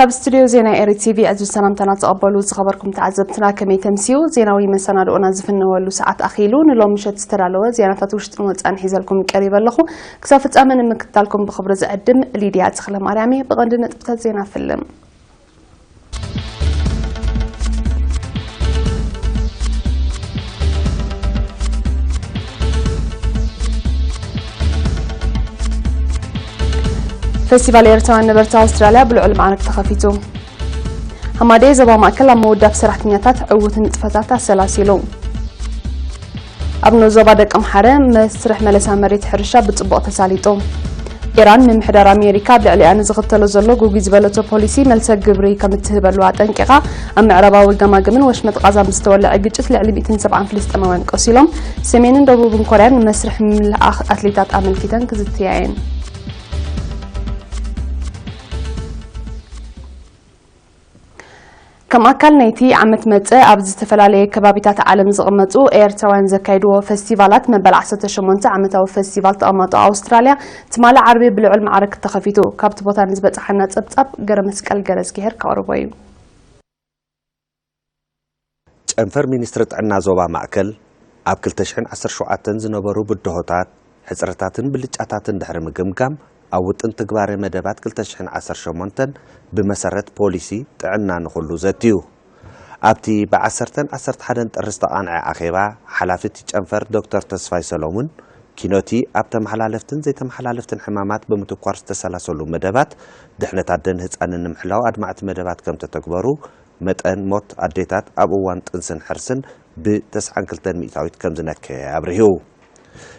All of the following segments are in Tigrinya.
كاب ستوديو زينا إيري تي في أجل سلامتنا تقبلوا خبركم تعذبتنا كمي تمسيو زيناوي مسانا رؤنا زفنا ولو ساعات أخيلون لو مشت استرالوا زينا فتوشت أن حيزلكم قريبا لخو كسافت أمن مكتالكم بخبر زقدم ليديا تخلى مريمي بغندنا تبتات زينا فيلم فستيفال إيرتوان نبرتا أستراليا بالعلم عنك تخفيتو همادي زبا مأكل مودة بسرحة نياتات عوت نتفتاتا سلاسيلو أبنو زبا دك أمحارة مسرح ملسا مريت حرشة بتطبق تساليتو إيران من محدار أمريكا بلعليان زغطلو زلو قوغي زبالتو بوليسي ملسا قبري كمتهبالو عطنكيغا أم عربا والقماقمن وشمت غازا مستولى أجيجت لعلي 207 فلسطينيين قصيلهم سمينن دبوبن كوريان مسرح من أثليتات أمريكتان كزتياين كم أكل نيتي عمت متى أبز تفلالي كبابيتات عالم زغمتو إيرتوان زكايدو فستيفالات من بلعسة شمونتا عمتو فستيفال تقاماتو أستراليا تمالا عربي بالعلم عرك تخفيتو كابت بوتا نسبة حنا تبتب قرمسكال قرز كهر كاروبايو تنفر مينسترت عنا زوبا مأكل أبكل تشحن 10 شوعاتن زنبرو بالدهوتات حزرتاتن بالجاتاتن دحر مقمقام أو تنتقبار مدبات كل تشحن 10 شمونتن بمسارة بوليسي تعنا نخلو زاتيو أبتي بعسرتن أسرت حدن ترستقان عاقبة حلافتي تنفر دكتور تسفاي سلومون كينوتي أبتم حلالفتن زي تم حلالفتن حمامات بمتقارس تسلسلو مدبات دحنا تعدن هتسأن نمحلاو أدمعت مدبات كم تتكبرو متأن موت أديتات أبوان تنسن حرسن بتسعن كلتن مئتاويت كم زنك أبريهو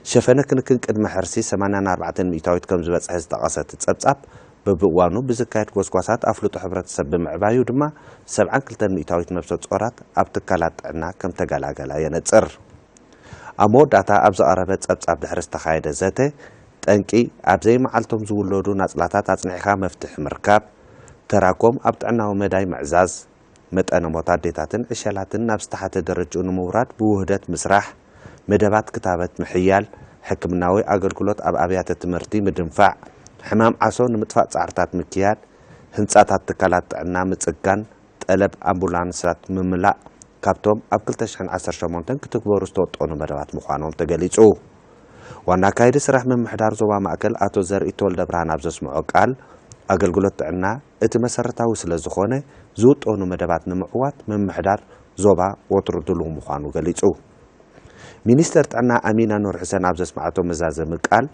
شفنك نكن قدم حرسي 84 مئتاويت كم زبص حز تقاسات تصبصب ببوانو بزكايت كوسكواسات افلوط حبرتسب بمعبايو دما 72 مئتاويت مبسط صورات ابتكالاتنا كم تغالاغلا ينصر امو داتا ابز عربت صبصب دحرس تخايده زته طنقي ابزي معلتم زولودو ناصلاتات اصنعخا مفتح مركاب تراكم ابطعناو مداي معزاز متأن موتاديتاتن اشالاتن نابستحات درجو نمورات بوهدت مسرح مدبات كتابت محيال حكمناوي أغلقلوت أبيات التمرتي مدنفع حمام عصو نمتفاق صعرتات مكياد هنصاتات تكالات عنا متسقان تقلب أمبولانسات مملاء كابتوم أبكل تشحن 10 شمونتن كتكبرو ستوطونو مدبات مخوانهم تقليصو وانا كايد سرح من محدار زوبا مأكل آتو زرئي تول دبران أبزس معوكال أغلقلوت عنا اتمسرتاو سلزخونه زوطونو مدبات نمعوات من محدار زوبا وطردلو مخوانو قليصو مينستر تعنا أمينة نور حسين أبزس معتو مزازة مقال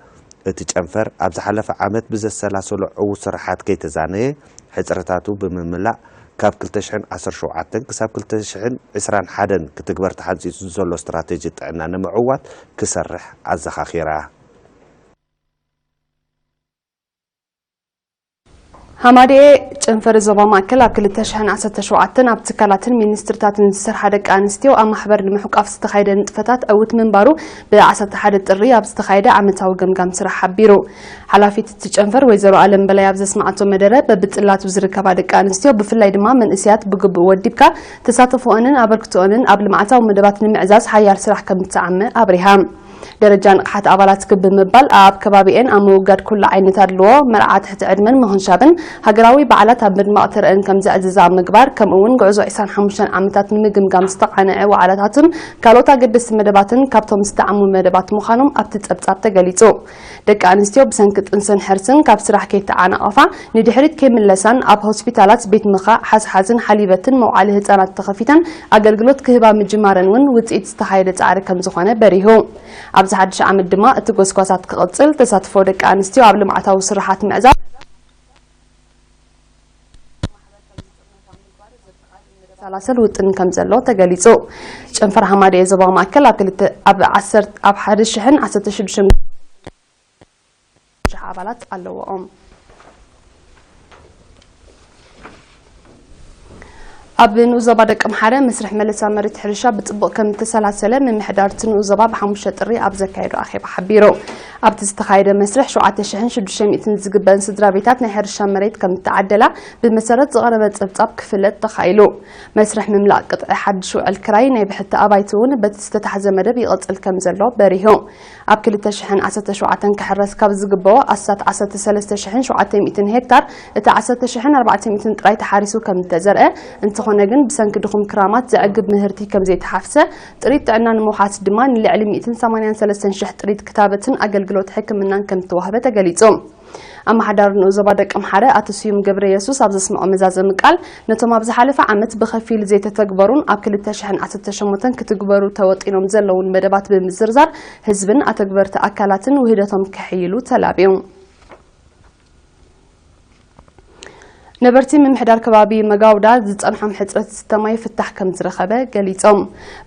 اتجنفر أبز حلف عامت بزس سلاسلو عو سرحات كي تزانيه حزرتاتو بمملاء كاب كل تشحن 10 شوعاتن كساب كل تشحن 20 حدن كتكبر تحديث زولو استراتيجي تعنا نمعوات كسرح عزخاخيرا همادي تنفر زبا ماكل أبكل تشحن 10 شوعاتن أبتكالاتن مينسترتاتن سرحة دك آنستيو أما حبر المحوك أفستخايدة نتفتات أوت من بارو بعسة حدة الريا أبستخايدة عمتاو قمقام سرح حبيرو حلافي تتجنفر ويزارو عالم بلا يابزس معتو مدرة ببتقلات وزركابا دك آنستيو بفلاي دما من إسيات بقب وديبكا تساتفو أنن أبركتو أنن قبل معتاو مدبات نمعزاز حيال سرح كمتعمى أبريهام درجان قحات أبالات كب مبال أب كبابين أموجد كل عين تدلو مرعات حت عدمن مهنشابن هجراوي بعلات بن مقتر إن كم زعزع مقبار كم أون جعزو إنسان حمشان عمتات نمجم جام استقعنة وعلاتهم كالوتا قدس مدباتن كابتم استعمو مدبات مخانم أبتت جليتو دك أنستيو بسنكت إنسان حرسن كابس راح كيت عنا أفا ندحرت كم اللسان أب هوسبيتالات بيت مخا حزن حليبتن موعله أنا تخفيتن أجلجلوت كهبا مجمارن ون وتأيد استحيلت عركم زخانة بريهو أبز حدش عم الدماء تجوز كواسات قصل تساتفو دك أنستيو قبل ما عتاو صراحات معزة سلاسل وتن كم زلوا تجليسو شنفر هماري زبا ماكل أب عسرت أب حدش شحن 10 شدشن عبالات اللوام أب نوزبا دك أمحرة مسرح ملسا مريت حرشة بتطبق كم تسلسلة من محدارة نوزبا بحمشة الري أب زكايرو أخي بحبيرو ኣብቲ ዝተኻየደ መስርሕ 7600 ዝግበን ስድራቤታት ናይ ሕርሻ መሬት ከም ተዓደላ ብመሰረት ዝቐረበ ፀብጻብ ክፍለጥ ተኻኢሉ መስርሕ ምምላእ ቅጥዒ ሓድሽ ውዕል ክራይ ናይ ብሕቲ ኣባይቲ እውን በቲ ዝተታሕዘ መደብ ይቕፅል ከም ዘሎ በሪሁ ኣብ 2017 ክሕረስ ካብ ዝግበኦ ኣሳት 13700 ሄክታር እቲ 10400 ጥራይ ተሓሪሱ ከም ተዘርአ እንትኾነ ግን ብሰንኪ ድኹም ክራማት ዘዕግብ ምህርቲ ከም ዘይተሓፍሰ ጥሪት ጥዕና ንምውሓስ ድማ ንልዕሊ 183,000 ጥሪት ክታበትን ኣገልግሎት ሕክምናን ከም ተዋህበ ተገሊጹ ኣማሓዳር ንዞባ ደቂ ኣምሓራ ኣቶ ስዩም ገብረ ኢየሱስ ኣብ ዘስምዖ መዛዘሚ ቃል ነቶም ኣብ ዝሓለፈ ዓመት ብኸፊል ዘይተተግበሩን ኣብ 2018 ክትግበሩ ተወጢኖም ዘለውን መደባት ብምዝርዛር ህዝብን ኣተግበርቲ ኣካላትን ውህደቶም ክሕይሉ ተላብዩ ነበርቲ ምምሕዳር ከባቢ መጋውዳ ዝጸንሖም ሕጽረት ዝተማይ ፍታሕ ከም ዝረኸበ ገሊጾም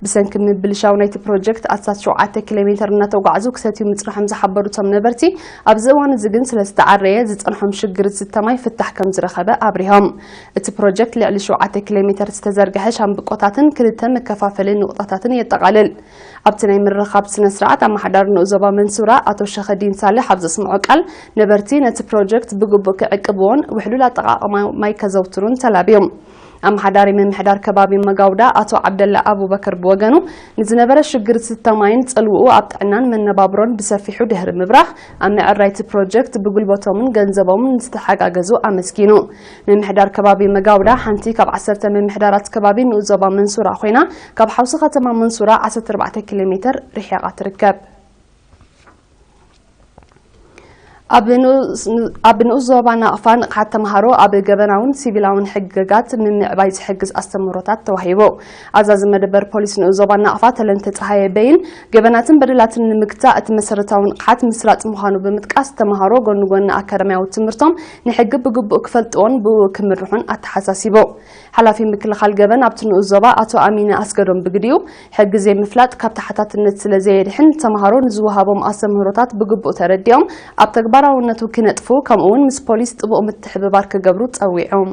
ብሰንኪ ምብልሻው ናይቲ ፕሮጀክት ኣሳት 7 ኪሎ ሜትር እናተጓዓዙ ክሰትዩ ምጽራሖም ዝሓበሩቶም ነበርቲ ኣብ ዝእዋን እዚ ግን ስለዝተዓረየ ዝጸንሖም ሽግር ዝተማይ ፍታሕ ከም ዝረኸበ ኣብሪሆም እቲ ፕሮጀክት ልዕሊ 7 ኪሎ ሜትር ዝተዘርግሐ ሻምብቆታትን ክልተ መከፋፈሊ ንቁጣታትን የጠቃልል ኣብቲ ናይ ምርኻብ ስነ ስርዓት ኣማሓዳር ንዞባ መንሱራ ኣቶ ሸኸዲን ሳልሕ ኣብ ዘስምዖ ቃል ነበርቲ ነቲ ፕሮጀክት ብግቡእ ክዕቅብዎን ውሕሉል ኣጠቃቅማ ማይ ከዘውትሩን ተላብዮም ኣማሓዳሪ ምምሕዳር ከባቢ መጋውዳ ኣቶ ዓብደላ አቡበከር ብወገኑ ንዝነበረ ሽግር ዝተማይን ጸልውኡ ኣብ ጥዕናን መነባብሮን ብሰፊሑ ድህሪ ምብራኽ ኣብ ምዕራይቲ ፕሮጀክት ብጉልበቶምን ገንዘቦምን ዝተሓጋገዙ ኣመስኪኑ ምምሕዳር ከባቢ መጋውዳ ሓንቲ ካብ 10 ምምሕዳራት ከባቢ ንዞባ መንሱራ ኮይና ካብ ሓውሲ ከተማ መንሱራ 14 ኪሎ ሜትር ርሕቃ ትርከብ ኣብ ንኡስ ዞባ ናቕፋ ንቕሓት ተምሃሮ ኣብ ገበናውን ሲቪላውን ሕግጋት ንምዕባይ ዝሕግዝ ኣስተምህሮታት ተዋሂቡ ኣዛዚ መደበር ፖሊስ ንኡስ ዞባ ናቕፋ ተለንተ ፀሃየ በይን ገበናትን በደላትን ንምክታእ እቲ መሰረታዊ ንቕሓት ምስራፅ ምዃኑ ብምጥቃስ ተምሃሮ ጎኒ ጎኒ ኣካዳምያዊ ትምህርቶም ንሕጊ ብግቡእ ክፈልጥዎን ብእኡ ክምርሑን ኣተሓሳሲቡ ሓላፊ ምክልኻል ገበን ኣብቲ ንኡስ ዞባ ኣቶ ኣሚና ኣስገዶም ብግዲኡ ሕጊ ዘይምፍላጥ ካብ ተሓታትነት ስለዘየድሕን ተምሃሮ ንዝወሃቦም ኣስተምህሮታት ብግቡእ ተረዲኦም ኣብ ተግባራውነቱ ክነጥፉ ከምኡውን ምስ ፖሊስ ጥቡቕ ምትሕብባር ክገብሩ ፀዊዖም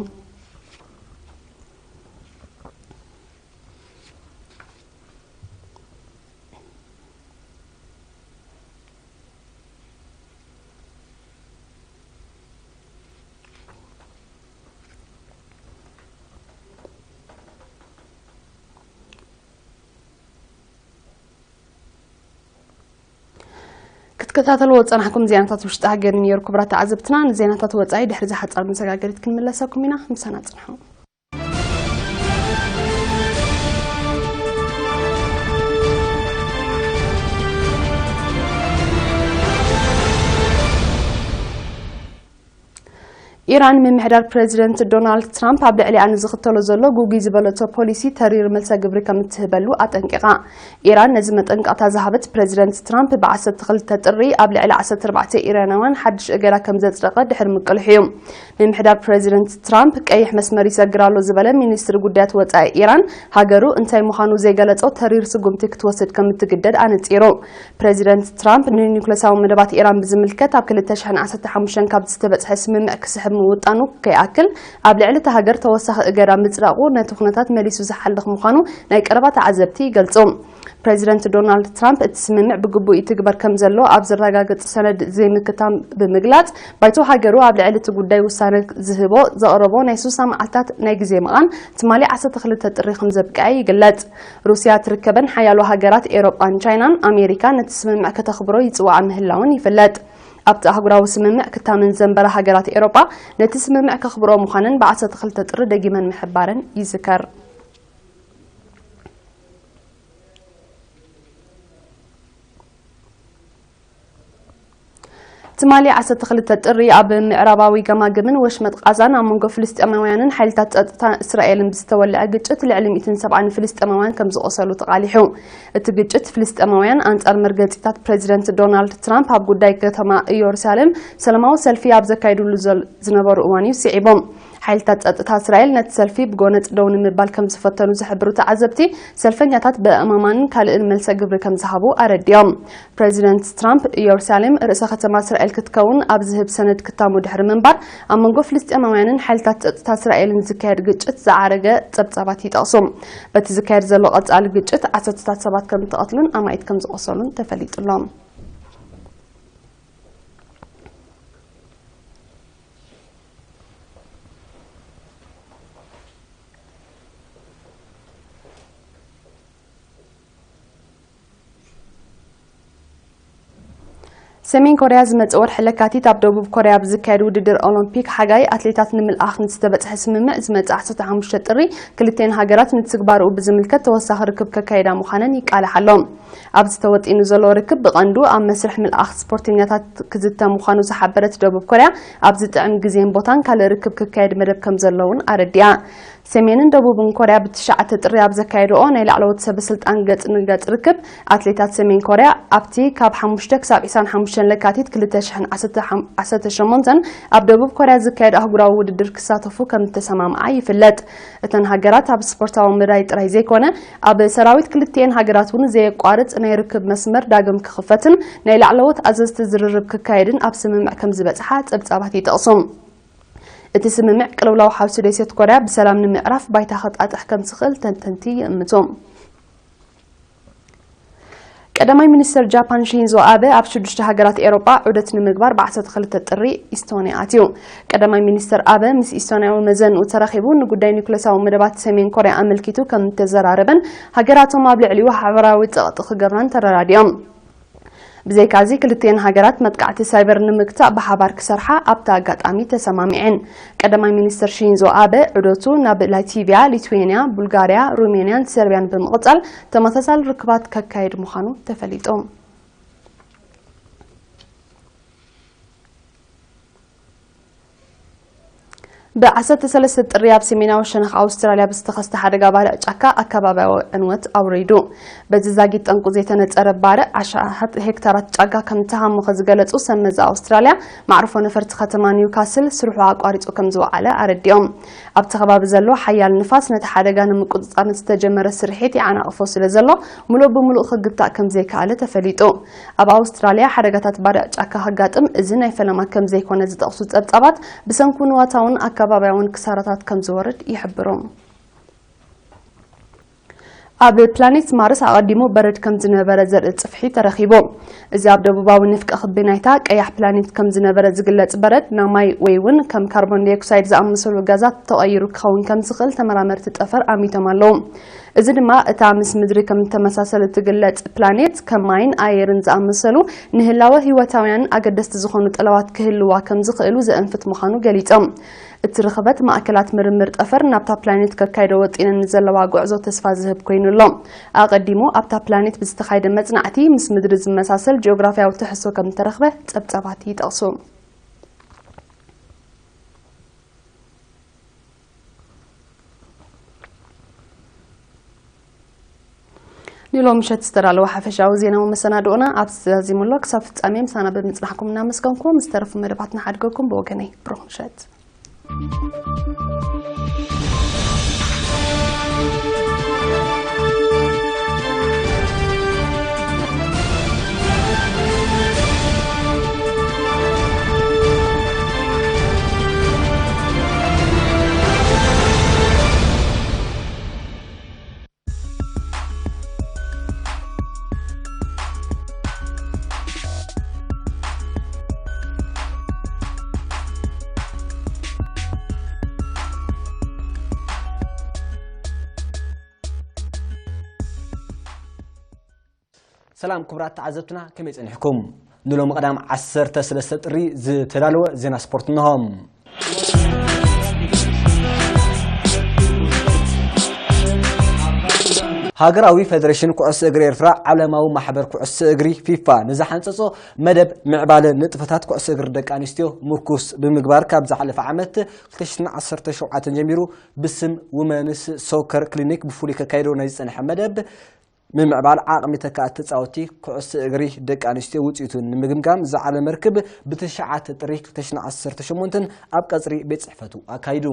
ክትከታተልዎ ፀናሕኩም ዜናታት ውሽጢ ሃገር ነይሩ ክቡራት ተዓዘብትና ንዜናታት ወፃኢ ድሕሪ ዝሓፀር መሰጋገሪት ክንመለሰኩም ኢና ምሳና ፅንሑ ኢራን ምምሕዳር ፕሬዚደንት ዶናልድ ትራምፕ ኣብ ልዕሊ ኣነ ዝኽተሎ ዘሎ ጉጉ ዝበለቶ ፖሊሲ ተሪር መልሰ ግብሪ ከም እትህበሉ ኣጠንቂቓ ኢራን ነዚ መጠንቀቕታ ዝሃበት ፕሬዚደንት ትራምፕ ብ12 ጥሪ ኣብ ልዕሊ 14 ኢራናውያን ሓድሽ እገዳ ከም ዘፅደቐ ድሕሪ ምቅልሕ እዩ ምምሕዳር ፕሬዚደንት ትራምፕ ቀይሕ መስመር ይሰግራሎ ዝበለ ሚኒስትሪ ጉዳያት ወፃኢ ኢራን ሃገሩ እንታይ ምዃኑ ዘይገለጾ ተሪር ስጉምቲ ክትወስድ ከም እትግደድ ኣነፂሩ ፕሬዚደንት ትራምፕ ንኒውክለሳዊ መደባት ኢራን ብዝምልከት ኣብ 2015 ካብ ዝተበፅሐ ስምምዕ ክስሕብ ምውጣኑ ከይኣክል ኣብ ልዕሊ ሃገር ተወሳኺ እገዳ ምፅራቁ ነቲ ኩነታት መሊሱ ዝሓልኽ ምዃኑ ናይ ቀረባ ተዓዘብቲ ይገልጹ ፕሬዚደንት ዶናልድ ትራምፕ እቲ ስምምዕ ብግቡእ ይትግበር ከም ዘሎ ኣብ ዝረጋገፅ ሰነድ ዘይምክታም ብምግላጽ ባይቶ ሃገሩ ኣብ ልዕሊ እቲ ጉዳይ ውሳነ ዝህቦ ዘቕረቦ ናይ 60 መዓልታት ናይ ግዜ ምቓን ትማሊ 12 ጥሪ ከም ዘብቅዐ ይግለጽ ሩስያ ትርከበን ሓያሎ ሃገራት ኤውሮጳን ቻይናን ኣሜሪካ ነቲ ስምምዕ ከተኽብሮ ይፅዋዓ ምህላውን ይፍለጥ ኣብቲ ኣህጉራዊ ስምምዕ ክታመን ዘንበረ ሃገራት ኤውሮጳ ነቲ ስምምዕ ከኽብሮ ምዃነን ብ12 ጥሪ ደጊመን ምሕባረን ይዝከር ትማሊ 12 ጥሪ ኣብ ምዕራባዊ ገማግምን ወሽመጥ ቃዛን ኣብ መንጎ ፍልስጤማውያንን ሓይልታት ጸጥታ እስራኤልን ብዝተወልዐ ግጭት ልዕሊ 170 ፍልስጤማውያን ከም ዝቆሰሉ ተቃሊሑ እቲ ግጭት ፍልስጤማውያን አንጻር መርገጺታት ፕሬዚደንት ዶናልድ ትራምፕ ኣብ ጉዳይ ከተማ ኢየሩሳሌም ሰላማዊ ሰልፊ ኣብ ዘካይዱሉ ዝነበሩ እዋን ይስዒቦም ሓይልታት ጸጥታ እስራኤል ነቲ ሰልፊ ብጎነጽ ደው ንምባል ከም ዝፈተኑ ዝሕብሩ ተዓዘብቲ ሰልፈኛታት በአማማንን ካልእን መልሰ ግብሪ ከም ዝሃቡ ኣረድዮም ፕሬዚደንት ትራምፕ ኢየሩሳሌም ርእሰ ከተማ እስራኤል ክትከውን ኣብ ዝህብ ሰነድ ክታሙ ድሕሪ ምንባር ኣብ መንጎ ፍልስጤማውያንን ሓይልታት ጸጥታ እስራኤልን ዝካየድ ግጭት ዝዓረገ ጸብጻባት ይጠቕሱ በቲ ዝካየድ ዘሎ ቀጻሊ ግጭት 10 ሰባት ከም ተቐትሉን ኣማይት ከም ዝቆሰሉን ተፈሊጡሎም ሰሜን ኮርያ ዝመጽወር ሕለካቲት ኣብ ደቡብ ኮርያ ብዝካየድ ውድድር ኦሎምፒክ ሓጋይ ኣትሌታት ንምልኣኽ ንዝተበጽሐ ስምምዕ ዝመጽእ 15 ጥሪ ክልተን ሃገራት ንትግባርኡ ብዝምልከት ተወሳኺ ርክብ ከካይዳ ምዃነን ይቃልሕ ኣሎ። ኣብ ዝተወጢኑ ዘሎ ርክብ ብቐንዱ ኣብ መስርሕ ምልኣኽ ስፖርተኛታት ክዝተ ምዃኑ ዝሓበረት ደቡብ ኮርያ ኣብ ዝጥዕም ግዜን ቦታን ካልእ ርክብ ክካየድ መደብ ከም ዘለውን ኣረዲያ። ሰሜንን ደቡብን ኮርያ ብትሽዓተ ጥሪ ኣብ ዘካየድኦ ናይ ላዕለዎት ሰበስልጣን ገጽ ንገጽ ርክብ ኣትሌታት ሰሜን ኮርያ ኣብቲ ካብ 5 ክሳብ 25 ለካቲት 2018 ኣብ ደቡብ ኮርያ ዝካየድ ኣህጉራዊ ውድድር ክሳተፉ ከም ተሰማምዓ ይፍለጥ። እተን ሃገራት ኣብ ስፖርታዊ ምድላይ ጥራይ ዘይኮነ ኣብ ሰራዊት ክልተን ሃገራት እውን ዘየቋርጽ ናይ ርክብ መስመር ዳግም ክኽፈትን ናይ ላዕለዎት ኣዘዝቲ ዝርርብ ክካየድን ኣብ ስምምዕ ከም ዝበጽሓ ጸብጻባት ይጠቕሱ። እቲ ስምምዕ ቅልውላው ሓውሲ ደሴት ኮርያ ብሰላም ንምዕራፍ ባይታ ኸጣጥሕ ከም ዝኽእል ተንተንቲ ይእምቱ። ቀዳማይ ሚኒስትር ጃፓን ሺንዞ አቤ ኣብ 6 ሃገራት ኤውሮጳ ዑደት ንምግባር ብ12 ጥሪ ኢስቶንያ ኣትዩ። ቀዳማይ ሚኒስትር አቤ ምስ ኢስቶንያዊ መዘንኡ ተራኺቡ ንጉዳይ ኒውክለሳዊ መደባት ሰሜን ኮርያ ኣመልኪቱ ከም ተዘራረበን ሃገራቶም ኣብ ልዕሊኡ ሓበራዊ ፀቕጢ ክገብራን ተራዳድዮም። ብዘይካዚ ክልተን ሃገራት መጥቃዕቲ ሳይበር ንምግታእ ብሓባር ክሰርሓ ኣብታ ኣጋጣሚ ተሰማሚዐን። ቀዳማይ ሚኒስትር ሺንዞ አቤ ዑደቱ ናብ ላትቪያ፣ ሊትዌንያ፣ ቡልጋርያ፣ ሩሜንያን፣ ሰርቢያን ብምቕጻል ተመሳሳሊ ርክባት ከካይድ ምዃኑ ተፈሊጡ። ب13 ጥሪ ኣብ ሰሜናዊ ሸነኽ ኣውስትራልያ ብዝተኸስተ ሓደጋ ባርዕ ጫካ ኣከባቢያዊ ዕንወት ኣውሪዱ። በዚ ዛጊድ ጠንቁ ዘይተነፀረ ባርዕ 10 ሄክታራት ጫካ ከም ተሃሙ ዝገለጹ ሰመዛ ኣውስትራልያ ማዕርፎ ነፈርቲ ከተማ ኒውካስል ስርሑ ኣቋሪጹ ከም ዝወዓለ ኣረዲኦም። ኣብቲ ከባቢ ዘሎ ሓያል ንፋስ ነቲ ሓደጋ ንምቁፅጻር ዝተጀመረ ስርሒት ይዓናቕፎ ስለ ዘሎ ሙሉእ ብሙሉእ ክግታእ ከም ዘይከኣለ ተፈሊጡ። ኣብ ኣውስትራልያ ሓደጋታት ባርዕ ጫካ ከጋጥም እዚ ናይ ፈለማ ከም ዘይኮነ ዝጠቕሱ ጸብጻባት ብሰንኩ ንዋታውን ኣከባቢያውን ክሳራታት ከም ዝወርድ ይሕብሩ። ኣብ ፕላኔት ማርስ ኣቀዲሙ በረድ ከም ዝነበረ ዘርኢ ጽፍሒ ተረኺቡ። እዚ ኣብ ደቡባዊ ንፍቀ ክቢ ናይታ ቀያሕ ፕላኔት ከም ዝነበረ ዝግለጽ በረድ ናብ ማይ ወይ እውን ከም ካርቦን ዳይኦክሳይድ ዝኣመሰሉ ጋዛት ተቐይሩ ክኸውን ከም ዝኽእል ተመራመርቲ ጠፈር ኣሚቶም ኣለዉ። እዚ ድማ እታ ምስ ምድሪ ከም ተመሳሰለ ትግለጽ ፕላኔት ከም ማይን ኣየርን ዝኣመሰሉ ንህላወ ህይወታውያን ኣገደስቲ ዝኾኑ ጠለባት ክህልዋ ከም ዝኽእሉ ዘንፍት ምዃኑ ገሊጾም። እቲ ርኽበት ማእከላት ምርምር ጠፈር ናብታ ፕላኔት ከካይደ ወጢነን ዘለዋ ጉዕዞ ተስፋ ዝህብ ኮይኑሎ ኣቀዲሙ ኣብታ ፕላኔት ብዝተኻይደ መጽናዕቲ ምስ ምድሪ ዝመሳሰል ጂኦግራፊያዊ ትሕሶ ከም ተረኽበ ጸብጻባት ይጠቕሱ። ኒሎም ምሸት ዝተዳለወ ሓፈሻዊ ዜናዊ መሰናድኦና ኣብ ዝተዛዚሙሎ ክሳብ ፍጻሜ ምሳና ብምጽናሕኩም እናመስገንኩም ዝተረፉ መደባትና ሓድገኩም ብወገነይ ብሩህ ምሸት። سلام كبرات تعزبتنا كم يصنحكم نلو مقدام 13 ጥሪ ዝተዳለወ ዜና ስፖርት ነሆም። ሃገራዊ ፌደሬሽን ኩዕሶ እግሪ ኤርትራ ዓለማዊ ማሕበር ኩዕሶ እግሪ ፊፋ ንዝሓንፀጾ መደብ ምዕባለ ንጥፈታት ኩዕሶ እግሪ ደቂ ኣንስትዮ ምርኩስ ብምግባር ካብ ዝሓለፈ ዓመት 2017 ጀሚሩ ብስም ውመንስ ሶከር ክሊኒክ ብፍሉይ ከካይዶ ናይ ዝጸንሐ መደብ ምምዕባል ዓቕሚ ተካእቲ ተጻወቲ ኩዕሶ እግሪ ደቂ ኣንስትዮ ውጽኢቱን ንምግምጋም ዝዓለ መርክብ ብ9 ጥሪ 2018 ኣብ ቀጽሪ ቤት ጽሕፈቱ ኣካይዱ።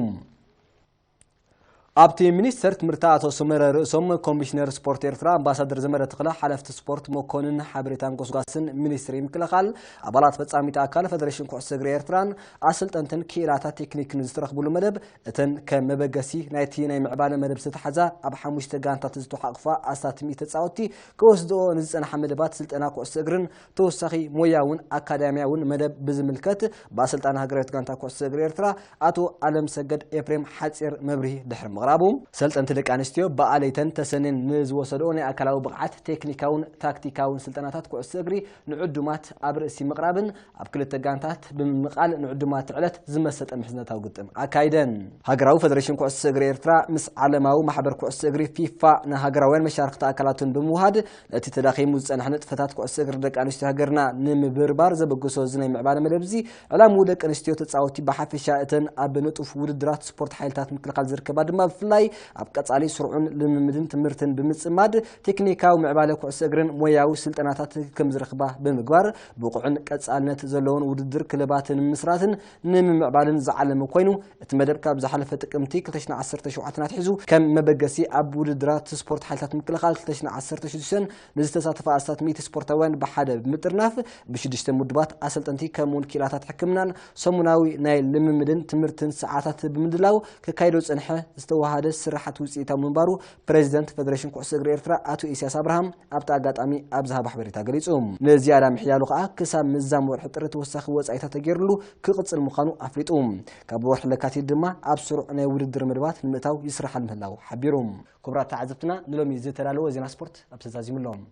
ኣብቲ ሚኒስተር ትምህርቲ ኣቶ ሰመረ ርእሶም ኮሚሽነር ስፖርት ኤርትራ ኣምባሳደር ዘመረ ተኽለ ሓለፍቲ ስፖርት መኮንን ሓበሬታን ጎስጓስን ሚኒስትሪ ምክልኻል ኣባላት ፈጻሚት ኣካል ፌደሬሽን ኩዕሶ እግሪ ኤርትራን ኣሰልጠንትን ክኢላታት ቴክኒክን ዝተረኽብሉ መደብ እተን ከም መበገሲ ናይቲ ናይ ምዕባለ መደብ ዝተሓዛ ኣብ 5 ጋንታት ዝተሓቕፋ ኣሳትሚ ተጻወቲ ክወስድኦ ንዝጸንሐ መደባት ስልጠና ኩዕሶ እግርን ተወሳኺ ሞያውን ኣካዳሚያውን መደብ ብዝምልከት ብኣሰልጣን ሃገራዊት ጋንታ ኩዕሶ እግሪ ኤርትራ ኣቶ ኣለም ሰገድ ኤፍሬም ሓጺር መብርሂ ድሕሪ ብምቕራቦም ሰልጠንቲ ደቂ ኣንስትዮ በኣለይተን ተሰነን ንዝወሰድኦ ናይ ኣካላዊ ብቕዓት ቴክኒካውን ታክቲካውን ስልጠናታት ኩዕሶ እግሪ ንዕዱማት ኣብ ርእሲ ምቕራብን ኣብ ክልተ ጋንታት ብምቃል ንዕዱማት ዕለት ዝመሰጠ ምሕዝነታዊ ግጥም ኣካይደን ሃገራዊ ፌደሬሽን ኩዕሶ እግሪ ኤርትራ ምስ ዓለማዊ ማሕበር ኩዕሶ እግሪ ፊፋ ንሃገራውያን መሻርክቲ ኣካላቱን ብምውሃድ ነቲ ተዳኺሙ ዝጸንሐ ንጥፈታት ኩዕሶ እግሪ ደቂ ኣንስትዮ ሃገርና ንምብርባር ዘበገሶ ዝናይ ምዕባለ መደብዚ ዕላምኡ ደቂ ኣንስትዮ ተጻወቲ ብሓፈሻ እተን ኣብ ንጡፍ ውድድራት ስፖርት ሓይልታት ምክልኻል ዝርከባ ድማ ብፍላይ ኣብ ቀጻሊ ስርዑን ልምምድን ትምህርትን ብምጽማድ ቴክኒካዊ ምዕባለ ኩዕሶ እግርን ሞያዊ ስልጠናታት ከም ዝረኽባ ብምግባር ብቁዕን ቀጻልነት ዘለዎን ውድድር ክለባትን ምስራትን ንምዕባልን ዝዓለመ ኮይኑ እቲ መደብ ካብ ዝሓለፈ ጥቅምቲ 2017 ናትሒዙ ከም መበገሲ ኣብ ውድድራት ስፖርት ሓይልታት ምክልኻል 2016 ንዝተሳተፈ ኣስታት 100 ስፖርታውያን ብሓደ ብምጥርናፍ ብ6 ምድባት ኣሰልጠንቲ ከምኡውን ኪላታት ሕክምናን ሰሙናዊ ናይ ልምምድን ትምህርትን ሰዓታት ብምድላው ከካይዶ ጽንሐ ዝተዋሃደ ስራሓት ውጽኢታዊ ምንባሩ ፕሬዚደንት ፌደሬሽን ኩዕሶ እግሪ ኤርትራ ኣቶ ኢሳያስ አብርሃም ኣብቲ ኣጋጣሚ ኣብ ዝሃብ ሓበሬታ ገሊጹ ንዝያዳ ምሕያሉ ከዓ ክሳብ ምዛም ወርሒ ጥሪ ተወሳኺ ወጻኢታት ተገይሩሉ ክቕጽል ምዃኑ ኣፍሊጡ ካብ ወርሒ ለካቲት ድማ ኣብ ስሩዕ ናይ ውድድር መደባት ንምእታው ይስራሓል ምህላው ሓቢሩ ክቡራት ተዓዘብትና ንሎሚ ዝተዳለወ ዜና ስፖርት ኣብ ተዛዚሙሎም